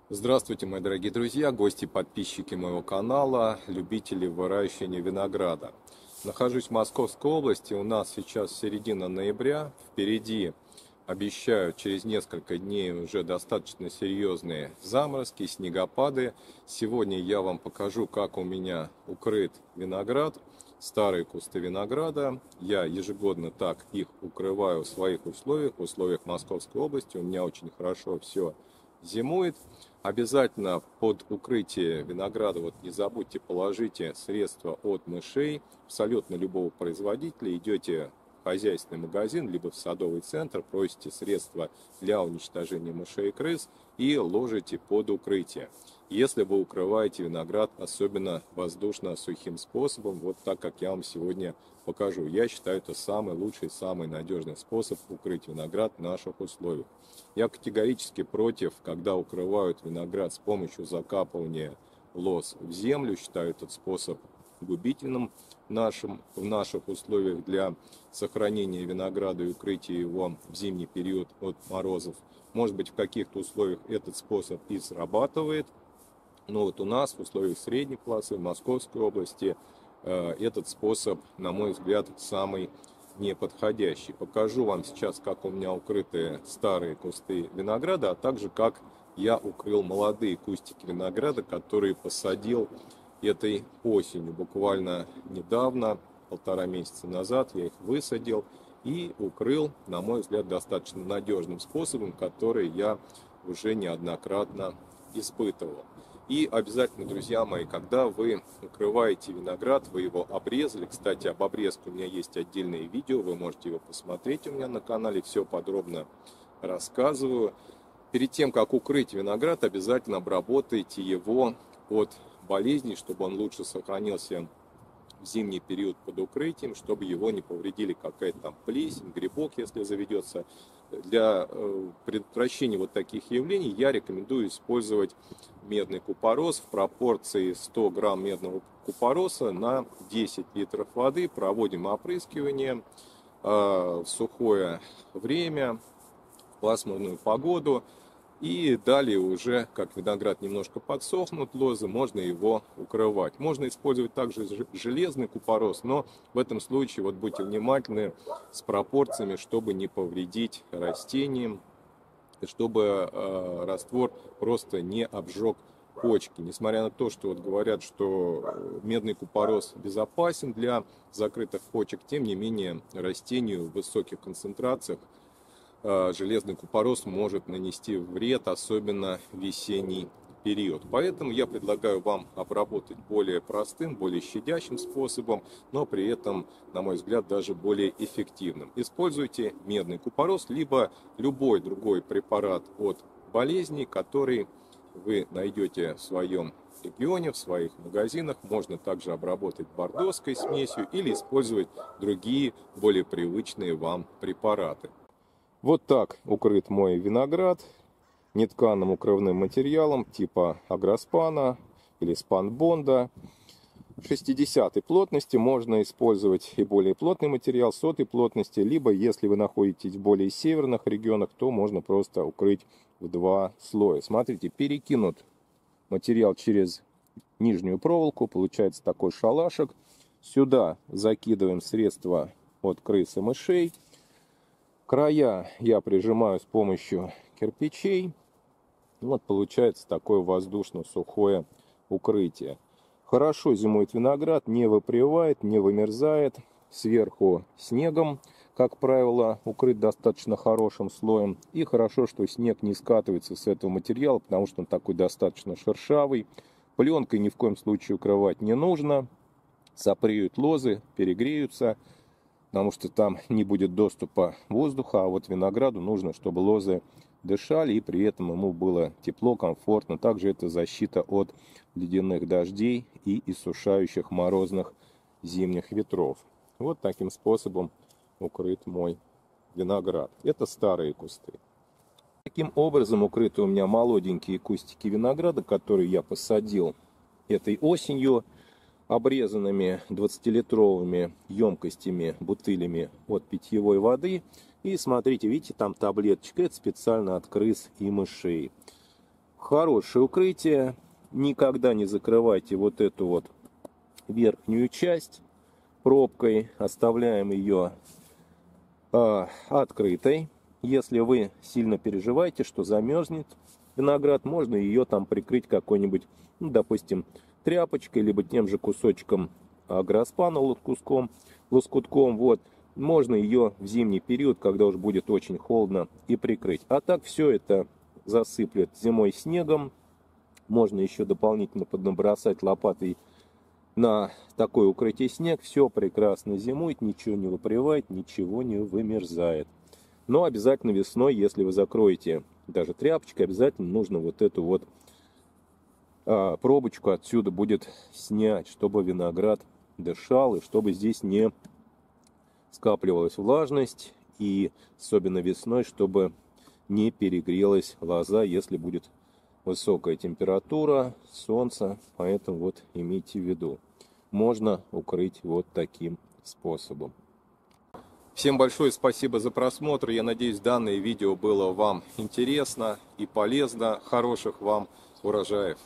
Здравствуйте, мои дорогие друзья, гости, подписчики моего канала, любители выращивания винограда. Нахожусь в Московской области, у нас сейчас середина ноября, впереди обещают через несколько дней уже достаточно серьезные заморозки, снегопады. Сегодня я вам покажу, как у меня укрыт виноград, старые кусты винограда. Я ежегодно так их укрываю в своих условиях, в условиях Московской области. У меня очень хорошо все зимует. Обязательно под укрытие винограда не забудьте положите средства от мышей абсолютно любого производителя. Идете в хозяйственный магазин, либо в садовый центр, просите средства для уничтожения мышей и крыс и ложите под укрытие. Если вы укрываете виноград, особенно воздушно-сухим способом, вот так, как я вам сегодня покажу. Я считаю, это самый лучший, самый надежный способ укрыть виноград в наших условиях. Я категорически против, когда укрывают виноград с помощью закапывания лоз в землю. Считаю этот способ губительным в наших условиях для сохранения винограда и укрытия его в зимний период от морозов. Может быть, в каких-то условиях этот способ и срабатывает, но вот у нас в условиях средней полосы в Московской области этот способ, на мой взгляд, самый неподходящий. Покажу вам сейчас, как у меня укрыты старые кусты винограда, а также как я укрыл молодые кустики винограда, которые посадил этой осенью. Буквально недавно, 1,5 месяца назад, я их высадил и укрыл, на мой взгляд, достаточно надежным способом, который я уже неоднократно испытывал. И обязательно, друзья мои, когда вы укрываете виноград, вы его обрезали. Кстати, об обрезке у меня есть отдельное видео, вы можете его посмотреть у меня на канале, все подробно рассказываю. Перед тем, как укрыть виноград, обязательно обработайте его от болезней, чтобы он лучше сохранился в зимний период под укрытием, чтобы его не повредили какая-то там плесень, грибок, если заведется. Для предотвращения вот таких явлений я рекомендую использовать медный купорос в пропорции 100 грамм медного купороса на 10 литров воды. Проводим опрыскивание в сухое время, в пасмурную погоду. И далее уже, как виноград немножко подсохнут лозы, можно его укрывать. Можно использовать также железный купорос, но в этом случае будьте внимательны с пропорциями, чтобы не повредить растениям, чтобы раствор просто не обжег почки. Несмотря на то, что говорят, что медный купорос безопасен для закрытых почек, тем не менее растению в высоких концентрациях железный купорос может нанести вред, особенно в весенний период. Поэтому я предлагаю вам обработать более простым, более щадящим способом, но при этом, на мой взгляд, даже более эффективным. Используйте медный купорос, либо любой другой препарат от болезней, который вы найдете в своем регионе, в своих магазинах. Можно также обработать бордоской смесью или использовать другие, более привычные вам препараты. Вот так укрыт мой виноград нетканым укрывным материалом типа агроспана или спанбонда 60-й плотности. Можно использовать и более плотный материал 100-й плотности, либо если вы находитесь в более северных регионах, то можно просто укрыть в 2 слоя. Смотрите, перекинут материал через нижнюю проволоку, получается такой шалашик. Сюда закидываем средства от крыс и мышей. Края я прижимаю с помощью кирпичей. Получается такое воздушно-сухое укрытие. Хорошо зимует виноград, не выпривает, не вымерзает. Сверху снегом, как правило, укрыт достаточно хорошим слоем. И хорошо, что снег не скатывается с этого материала, потому что он такой достаточно шершавый. Пленкой ни в коем случае укрывать не нужно. Сопреют лозы, перегреются, потому что там не будет доступа воздуха, а винограду нужно, чтобы лозы дышали, и при этом ему было тепло, комфортно. Также это защита от ледяных дождей и иссушающих морозных зимних ветров. Вот таким способом укрыт мой виноград. Это старые кусты. Таким образом укрыты у меня молоденькие кустики винограда, которые я посадил этой осенью, обрезанными 20-литровыми емкостями, бутылями от питьевой воды. И смотрите, видите, там таблеточка, это специально от крыс и мышей. хорошее укрытие. Никогда не закрывайте вот эту вот верхнюю часть пробкой. Оставляем ее открытой. Если вы сильно переживаете, что замерзнет виноград, можно ее там прикрыть какой-нибудь, ну, допустим, тряпочкой, либо тем же кусочком агроспана лоскутком. Вот. Можно ее в зимний период, когда уж будет очень холодно, и прикрыть. А так все это засыплет зимой снегом. Можно еще дополнительно поднабросать лопатой на такое укрытие снег. Все прекрасно зимует, ничего не выпривает, ничего не вымерзает. Но обязательно весной, если вы закроете даже тряпочкой, обязательно нужно вот эту вот пробочку отсюда будет снять, чтобы виноград дышал и чтобы здесь не скапливалась влажность. И особенно весной, чтобы не перегрелась лоза, если будет высокая температура, солнце. Поэтому вот имейте в виду, можно укрыть вот таким способом. Всем большое спасибо за просмотр. Я надеюсь, данное видео было вам интересно и полезно. Хороших вам урожаев!